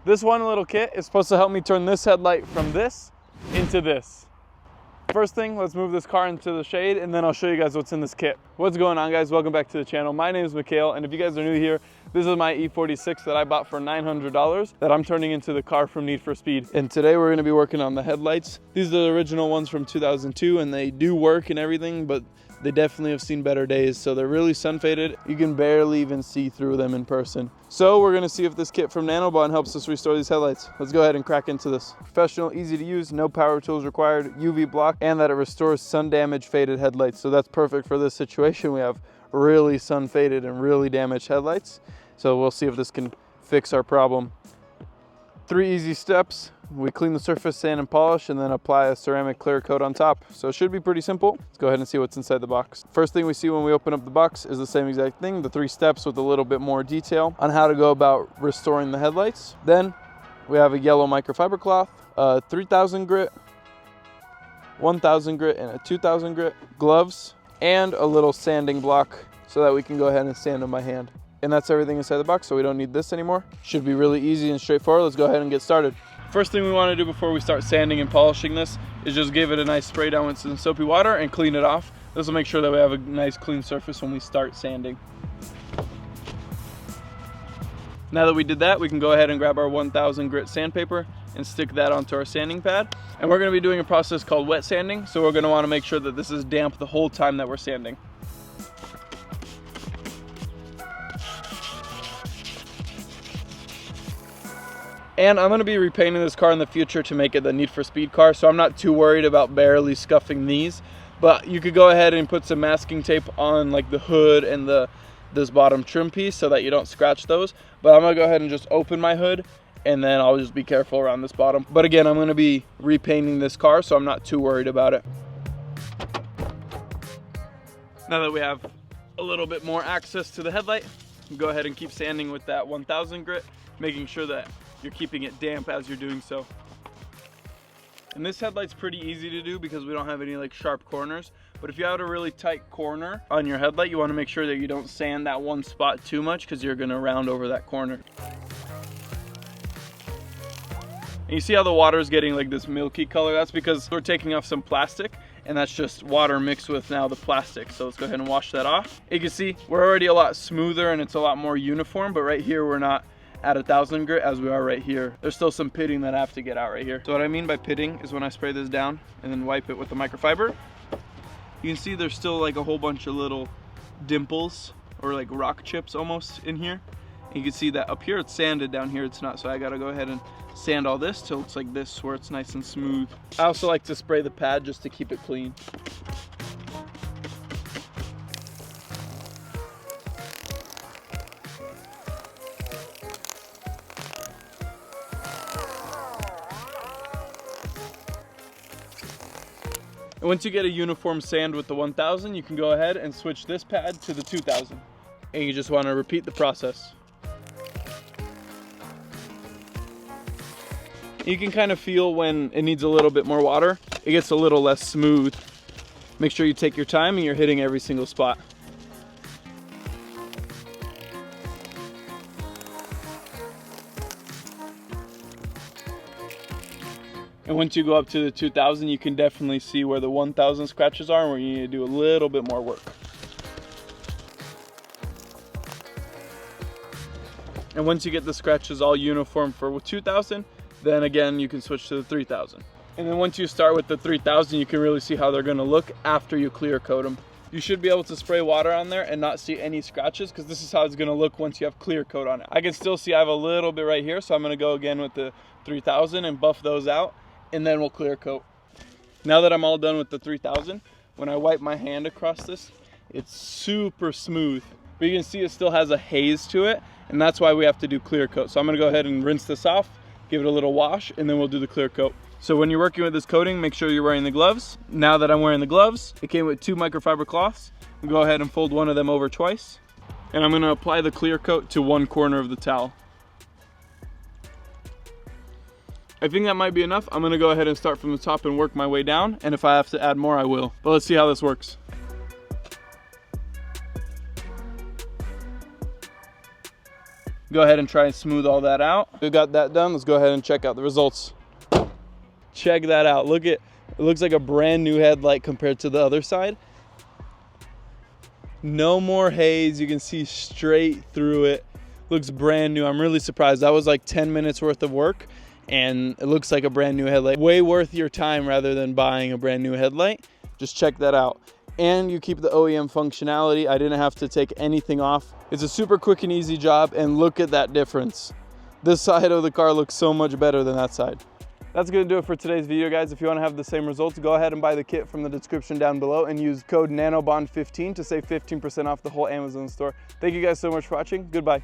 This one little kit is supposed to help me turn this headlight from this into this. First thing, let's move this car into the shade and then I'll show you guys what's in this kit. What's going on, guys? Welcome back to the channel. My name is Mikhail, and if you guys are new here, this is my E46 that I bought for $900 that I'm turning into the car from Need for Speed. And today we're gonna be working on the headlights. These are the original ones from 2002 and they do work and everything, but they definitely have seen better days. So they're really sun faded. You can barely even see through them in person. So we're gonna see if this kit from Nano helps us restore these headlights. Let's go ahead and crack into this. Professional, easy to use, no power tools required, UV block, and that it restores sun damaged faded headlights. So that's perfect for this situation. We have really sun faded and really damaged headlights. So we'll see if this can fix our problem. 3 easy steps. We clean the surface, sand and polish, and then apply a ceramic clear coat on top. So it should be pretty simple. Let's go ahead and see what's inside the box. First thing we see when we open up the box is the same exact thing, the 3 steps with a little bit more detail on how to go about restoring the headlights. Then we have a yellow microfiber cloth, a 3000 grit, 1000 grit, and a 2000 grit, gloves, and a little sanding block so that we can go ahead and sand them by hand. And that's everything inside the box, so we don't need this anymore. Should be really easy and straightforward. Let's go ahead and get started. First thing we want to do before we start sanding and polishing this is just give it a nice spray down with some soapy water and clean it off. This will make sure that we have a nice clean surface when we start sanding. Now that we did that, we can go ahead and grab our 1000 grit sandpaper and stick that onto our sanding pad. And we're going to be doing a process called wet sanding, so we're going to want to make sure that this is damp the whole time that we're sanding. And I'm going to be repainting this car in the future to make it the Need for Speed car, so I'm not too worried about barely scuffing these. But you could go ahead and put some masking tape on like the hood and this bottom trim piece so that you don't scratch those. But I'm going to go ahead and just open my hood, and then I'll just be careful around this bottom. But again, I'm going to be repainting this car, so I'm not too worried about it. Now that we have a little bit more access to the headlight, go ahead and keep sanding with that 1000 grit, making sure that you're keeping it damp as you're doing so. And this headlight's pretty easy to do because we don't have any like sharp corners. But if you have a really tight corner on your headlight, you want to make sure that you don't sand that one spot too much because you're going to round over that corner. And you see how the water is getting like this milky color? That's because we're taking off some plastic, and that's just water mixed with now the plastic. So let's go ahead and wash that off. You can see we're already a lot smoother and it's a lot more uniform, but right here we're not at 1000 grit as we are right here. There's still some pitting that I have to get out right here. So what I mean by pitting is when I spray this down and then wipe it with the microfiber, you can see there's still like a whole bunch of little dimples or like rock chips almost in here. And you can see that up here it's sanded, down here it's not. So I gotta go ahead and sand all this till it's like this where it's nice and smooth. I also like to spray the pad just to keep it clean. And once you get a uniform sand with the 1000, you can go ahead and switch this pad to the 2000. And you just want to repeat the process. You can kind of feel when it needs a little bit more water. It gets a little less smooth. Make sure you take your time and you're hitting every single spot. And once you go up to the 2000, you can definitely see where the 1000 scratches are and where you need to do a little bit more work. And once you get the scratches all uniform for 2000, then again, you can switch to the 3000. And then once you start with the 3000, you can really see how they're gonna look after you clear coat them. You should be able to spray water on there and not see any scratches, because this is how it's gonna look once you have clear coat on it. I can still see I have a little bit right here, so I'm gonna go again with the 3000 and buff those out, and then we'll clear coat. Now that I'm all done with the 3000, when I wipe my hand across this, it's super smooth. But you can see it still has a haze to it, and that's why we have to do clear coat. So I'm gonna go ahead and rinse this off, give it a little wash, and then we'll do the clear coat. So when you're working with this coating, make sure you're wearing the gloves. Now that I'm wearing the gloves, it came with 2 microfiber cloths. Go ahead and fold one of them over twice. And I'm gonna apply the clear coat to one corner of the towel. I think that might be enough. I'm gonna go ahead and start from the top and work my way down, and if I have to add more, I will. But let's see how this works. Go go ahead and try and smooth all that out. We got that done. Let's go ahead and check out the results. Check that out. Look at, it looks like a brand new headlight compared to the other side. No more haze. You can see straight through it. Looks brand new. I'm really surprised. That was like 10 minutes worth of work and it looks like a brand new headlight. Way worth your time rather than buying a brand new headlight. Just check that out. And you keep the OEM functionality. I didn't have to take anything off. It's a super quick and easy job, and look at that difference. This side of the car looks so much better than that side. That's gonna do it for today's video, guys. If you wanna have the same results, go ahead and buy the kit from the description down below and use code NANOBOND15 to save 15% off the whole Amazon store. Thank you guys so much for watching. Goodbye.